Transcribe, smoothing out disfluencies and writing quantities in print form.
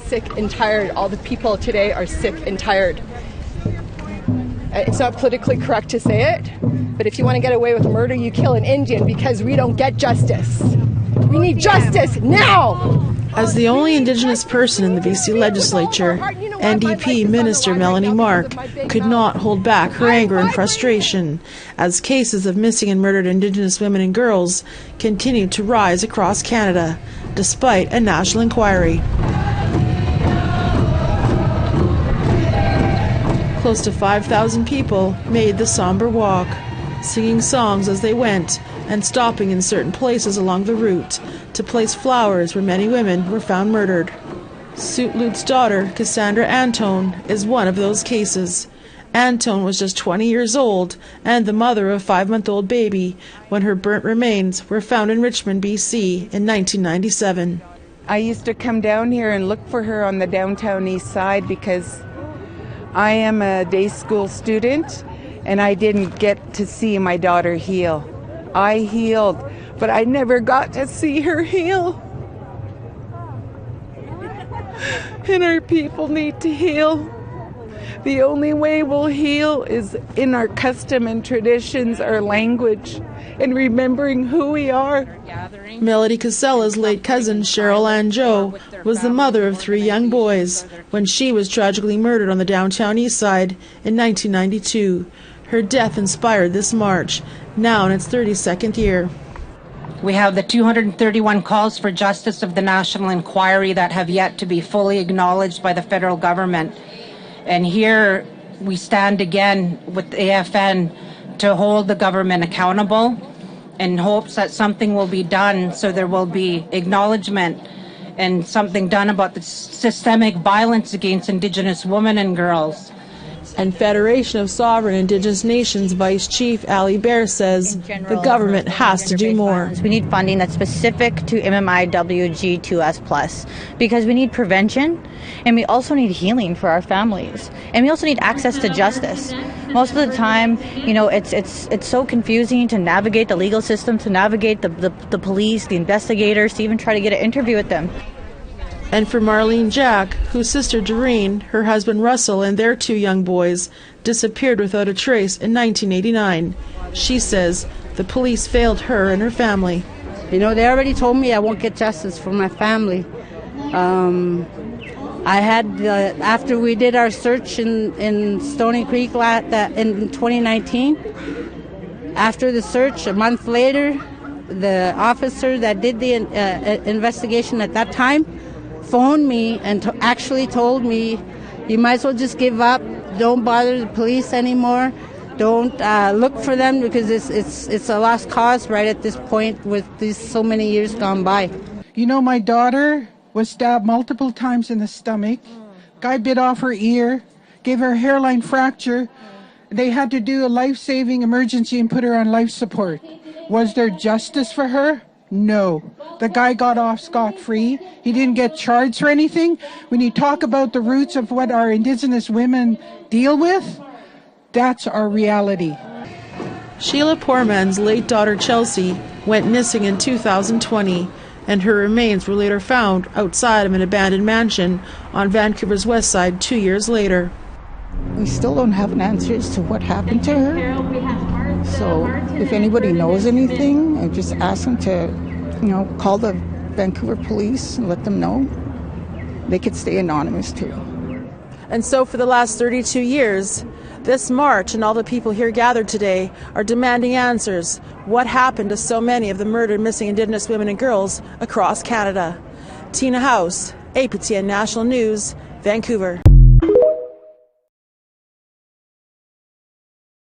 sick and tired. All the people today are sick and tired. It's not politically correct to say it, but if you want to get away with murder, you kill an Indian because we don't get justice. We need justice now! As the only Indigenous person in the BC legislature, NDP Minister Melanie Mark could not hold back her anger and frustration as cases of missing and murdered Indigenous women and girls continue to rise across Canada, despite a national inquiry. Close to 5,000 people made the somber walk, singing songs as they went and stopping in certain places along the route to place flowers where many women were found murdered. Suitlute's daughter, Cassandra Antone, is one of those cases. Antone was just 20 years old and the mother of a 5-month-old baby when her burnt remains were found in Richmond, BC in 1997. I used to come down here and look for her on the downtown east side because I am a day school student and I didn't get to see my daughter heal. I healed, but I never got to see her heal. And our people need to heal. The only way we'll heal is in our custom and traditions, our language, and remembering who we are. Melody Casella's late cousin, Cheryl Ann Joe, was the mother of 3 young boys when she was tragically murdered on the downtown east side in 1992. Her death inspired this march, now in its 32nd year. We have the 231 calls for justice of the National Inquiry that have yet to be fully acknowledged by the federal government. And here we stand again with AFN to hold the government accountable in hopes that something will be done so there will be acknowledgement and something done about the systemic violence against Indigenous women and girls. And Federation of Sovereign Indigenous Nations Vice Chief Ali Bear says the government has to do more. We need funding that's specific to MMIWG2S+, because we need prevention and we also need healing for our families. And we also need access to justice. Most of the time, you know, it's so confusing to navigate the legal system, to navigate the police, the investigators, to even try to get an interview with them. And for Marlene Jack, whose sister Doreen, her husband Russell, and their 2 young boys disappeared without a trace in 1989. She says the police failed her and her family. You know, they already told me I won't get justice for my family. I had, after we did our search in Stony Creek in 2019, after the search, a month later, the officer that did the investigation at that time phoned me and actually told me, you might as well just give up, don't bother the police anymore, don't look for them because it's a lost cause right at this point with these so many years gone by. You know, my daughter was stabbed multiple times in the stomach, guy bit off her ear, gave her a hairline fracture. They had to do a life-saving emergency and put her on life support. Was there justice for her? No. The guy got off scot-free. He didn't get charged for anything. When you talk about the roots of what our Indigenous women deal with, that's our reality. Sheila Poorman's late daughter Chelsea went missing in 2020, and her remains were later found outside of an abandoned mansion on Vancouver's west side 2 years later. We still don't have an answer as to what happened to her. So if anybody knows anything, I just ask them to, you know, call the Vancouver police and let them know. They could stay anonymous too. And so for the last 32 years, this march and all the people here gathered today are demanding answers. What happened to so many of the murdered missing Indigenous women and girls across Canada? Tina House, APTN National News, Vancouver.